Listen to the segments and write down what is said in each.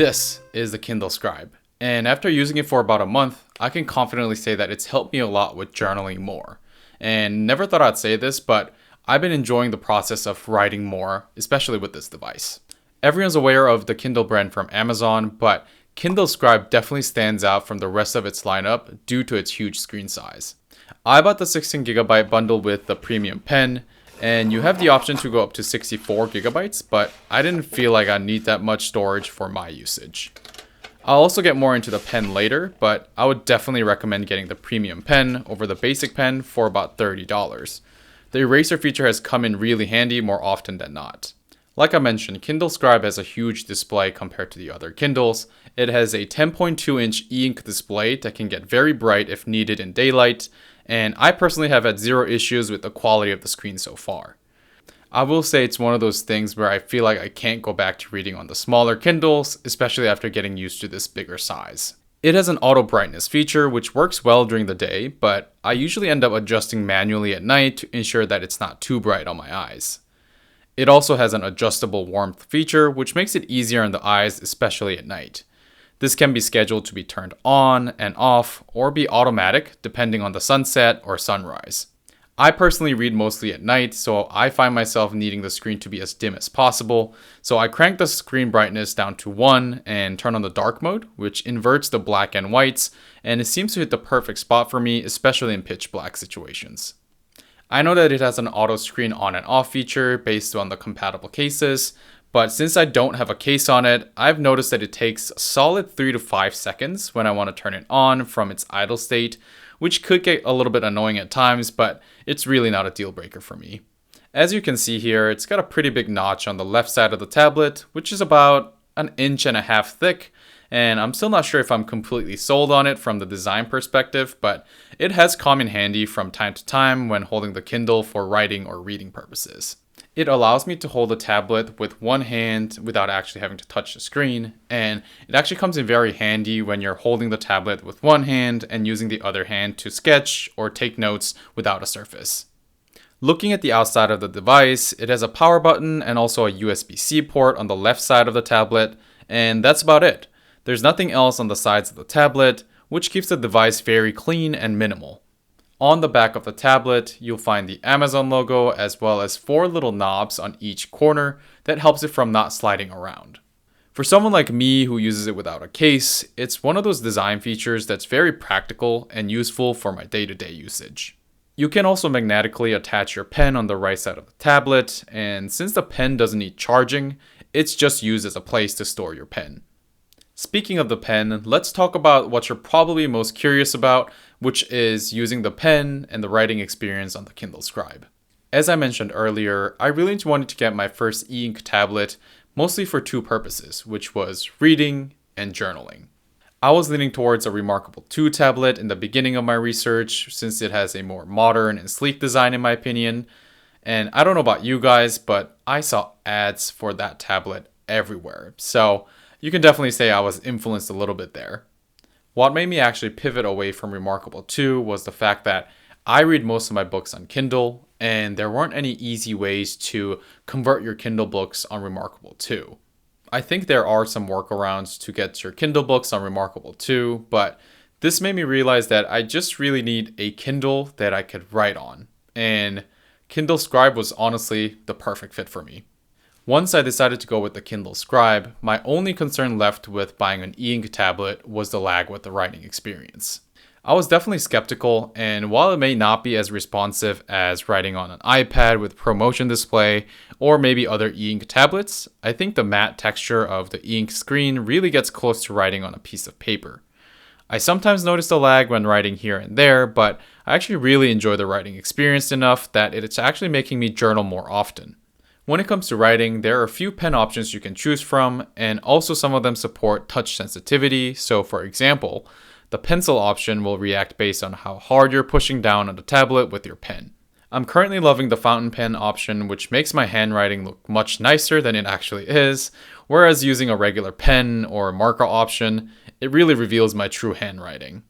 This is the Kindle Scribe, and after using it for about a month, I can confidently say that it's helped me a lot with journaling more. And never thought I'd say this, but I've been enjoying the process of writing more, especially with this device. Everyone's aware of the Kindle brand from Amazon, but Kindle Scribe definitely stands out from the rest of its lineup due to its huge screen size. I bought the 16GB bundle with the premium pen, and you have the option to go up to 64GB, but I didn't feel like I need that much storage for my usage. I'll also get more into the pen later, but I would definitely recommend getting the premium pen over the basic pen for about $30. The eraser feature has come in really handy more often than not. Like I mentioned, Kindle Scribe has a huge display compared to the other Kindles. It has a 10.2-inch e-ink display that can get very bright if needed in daylight, and I personally have had zero issues with the quality of the screen so far. I will say it's one of those things where I feel like I can't go back to reading on the smaller Kindles, especially after getting used to this bigger size. It has an auto brightness feature which works well during the day, but I usually end up adjusting manually at night to ensure that it's not too bright on my eyes. It also has an adjustable warmth feature which makes it easier on the eyes, especially at night. This can be scheduled to be turned on and off or be automatic depending on the sunset or sunrise. I personally read mostly at night, so I find myself needing the screen to be as dim as possible, so I crank the screen brightness down to 1 and turn on the dark mode, which inverts the black and whites, and it seems to hit the perfect spot for me, especially in pitch black situations. I know that it has an auto screen on and off feature based on the compatible cases, but since I don't have a case on it, I've noticed that it takes a solid 3 to 5 seconds when I want to turn it on from its idle state, which could get a little bit annoying at times, but it's really not a deal breaker for me. As you can see here, it's got a pretty big notch on the left side of the tablet, which is about 1.5 inches thick, and I'm still not sure if I'm completely sold on it from the design perspective, but it has come in handy from time to time when holding the Kindle for writing or reading purposes. It allows me to hold the tablet with one hand without actually having to touch the screen, and it actually comes in very handy when you're holding the tablet with one hand and using the other hand to sketch or take notes without a surface. Looking at the outside of the device, it has a power button and also a USB-C port on the left side of the tablet, and that's about it. There's nothing else on the sides of the tablet, which keeps the device very clean and minimal. On the back of the tablet, you'll find the Amazon logo as well as 4 little knobs on each corner that helps it from not sliding around. For someone like me who uses it without a case, it's one of those design features that's very practical and useful for my day-to-day usage. You can also magnetically attach your pen on the right side of the tablet, and since the pen doesn't need charging, it's just used as a place to store your pen. Speaking of the pen, let's talk about what you're probably most curious about, which is using the pen and the writing experience on the Kindle Scribe. As I mentioned earlier, I really wanted to get my first e-ink tablet, mostly for 2 purposes, which was reading and journaling. I was leaning towards a Remarkable 2 tablet in the beginning of my research, since it has a more modern and sleek design in my opinion. And I don't know about you guys, but I saw ads for that tablet everywhere, so you can definitely say I was influenced a little bit there. What made me actually pivot away from Remarkable 2 was the fact that I read most of my books on Kindle, and there weren't any easy ways to convert your Kindle books on Remarkable 2. I think there are some workarounds to get your Kindle books on Remarkable 2, but this made me realize that I just really need a Kindle that I could write on, and Kindle Scribe was honestly the perfect fit for me. Once I decided to go with the Kindle Scribe, my only concern left with buying an e-ink tablet was the lag with the writing experience. I was definitely skeptical, and while it may not be as responsive as writing on an iPad with ProMotion display or maybe other e-ink tablets, I think the matte texture of the e-ink screen really gets close to writing on a piece of paper. I sometimes notice the lag when writing here and there, but I actually really enjoy the writing experience enough that it's actually making me journal more often. When it comes to writing, there are a few pen options you can choose from, and also some of them support touch sensitivity. So for example, the pencil option will react based on how hard you're pushing down on the tablet with your pen. I'm currently loving the fountain pen option, which makes my handwriting look much nicer than it actually is, whereas using a regular pen or marker option, it really reveals my true handwriting.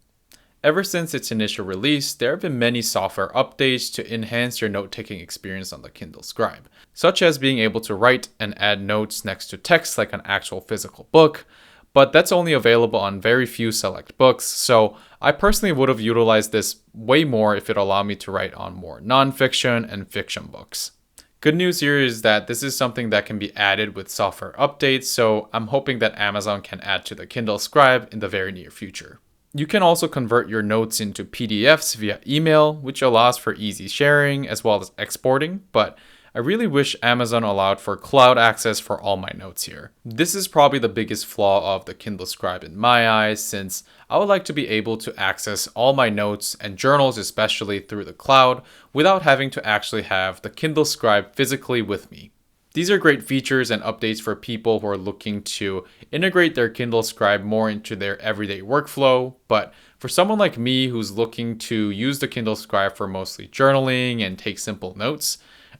Ever since its initial release, there have been many software updates to enhance your note-taking experience on the Kindle Scribe, such as being able to write and add notes next to text like an actual physical book, but that's only available on very few select books, so I personally would have utilized this way more if it allowed me to write on more nonfiction and fiction books. Good news here is that this is something that can be added with software updates, so I'm hoping that Amazon can add to the Kindle Scribe in the very near future. You can also convert your notes into PDFs via email, which allows for easy sharing as well as exporting, but I really wish Amazon allowed for cloud access for all my notes here. This is probably the biggest flaw of the Kindle Scribe in my eyes, since I would like to be able to access all my notes and journals, especially through the cloud, without having to actually have the Kindle Scribe physically with me. These are great features and updates for people who are looking to integrate their Kindle Scribe more into their everyday workflow, but for someone like me who's looking to use the Kindle Scribe for mostly journaling and take simple notes,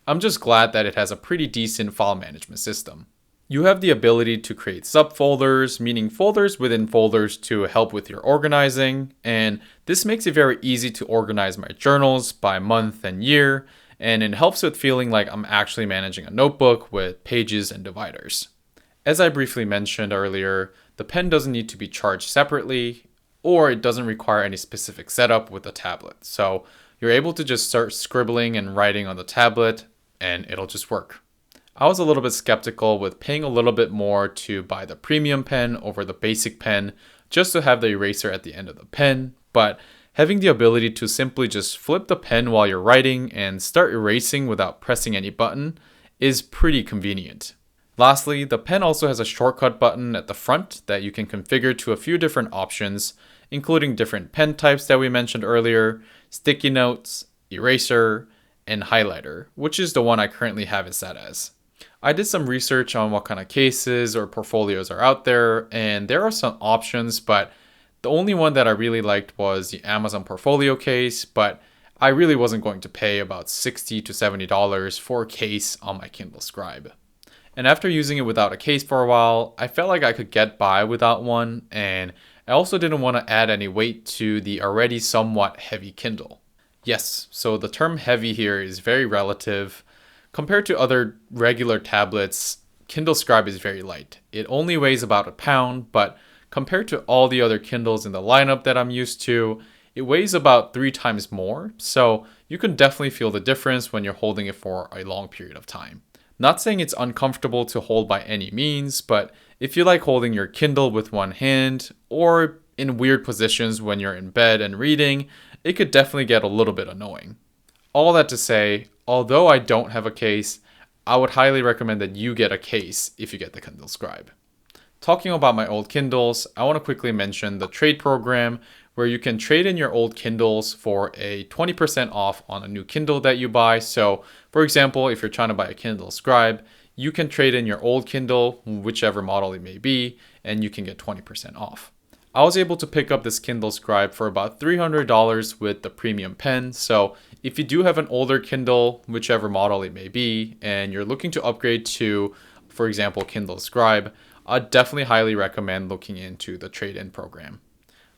I'm just glad that it has a pretty decent file management system. You have the ability to create subfolders, meaning folders within folders to help with your organizing, and this makes it very easy to organize my journals by month and year, and it helps with feeling like I'm actually managing a notebook with pages and dividers. As I briefly mentioned earlier, the pen doesn't need to be charged separately, or it doesn't require any specific setup with the tablet, so you're able to just start scribbling and writing on the tablet, and it'll just work. I was a little bit skeptical with paying a little bit more to buy the premium pen over the basic pen just to have the eraser at the end of the pen, but having the ability to simply just flip the pen while you're writing and start erasing without pressing any button is pretty convenient. Lastly, the pen also has a shortcut button at the front that you can configure to a few different options, including different pen types that we mentioned earlier, sticky notes, eraser, and highlighter, which is the one I currently have it set as. I did some research on what kind of cases or portfolios are out there, and there are some options, but the only one that I really liked was the Amazon portfolio case, but I really wasn't going to pay about $60 to $70 for a case on my Kindle Scribe. And after using it without a case for a while, I felt like I could get by without one, and I also didn't want to add any weight to the already somewhat heavy Kindle. Yes, so the term heavy here is very relative. Compared to other regular tablets, Kindle Scribe is very light. It only weighs about a pound, but compared to all the other Kindles in the lineup that I'm used to, it weighs about 3 times more, so you can definitely feel the difference when you're holding it for a long period of time. Not saying it's uncomfortable to hold by any means, but if you like holding your Kindle with one hand, or in weird positions when you're in bed and reading, it could definitely get a little bit annoying. All that to say, although I don't have a case, I would highly recommend that you get a case if you get the Kindle Scribe. Talking about my old Kindles, I want to quickly mention the trade program where you can trade in your old Kindles for a 20% off on a new Kindle that you buy. So, for example, if you're trying to buy a Kindle Scribe, you can trade in your old Kindle, whichever model it may be, and you can get 20% off. I was able to pick up this Kindle Scribe for about $300 with the premium pen, so if you do have an older Kindle, whichever model it may be, and you're looking to upgrade to, for example, Kindle Scribe, I'd definitely highly recommend looking into the trade-in program.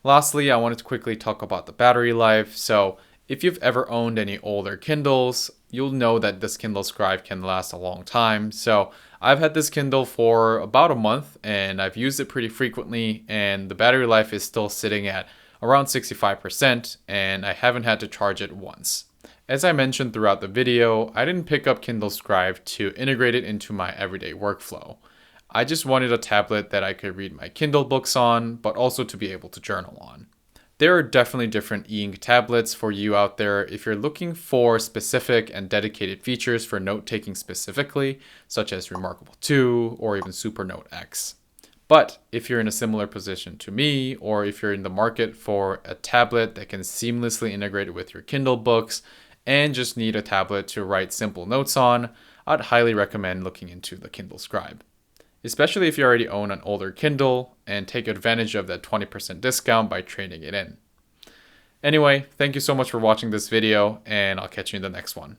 Lastly, I wanted to quickly talk about the battery life. So if you've ever owned any older Kindles, you'll know that this Kindle Scribe can last a long time. So I've had this Kindle for about a month and I've used it pretty frequently, and the battery life is still sitting at around 65% and I haven't had to charge it once. As I mentioned throughout the video, I didn't pick up Kindle Scribe to integrate it into my everyday workflow. I just wanted a tablet that I could read my Kindle books on, but also to be able to journal on. There are definitely different e-ink tablets for you out there if you're looking for specific and dedicated features for note-taking specifically, such as Remarkable 2 or even Supernote X. But if you're in a similar position to me, or if you're in the market for a tablet that can seamlessly integrate it with your Kindle books and just need a tablet to write simple notes on, I'd highly recommend looking into the Kindle Scribe. Especially if you already own an older Kindle and take advantage of that 20% discount by trading it in. Anyway, thank you so much for watching this video, and I'll catch you in the next one.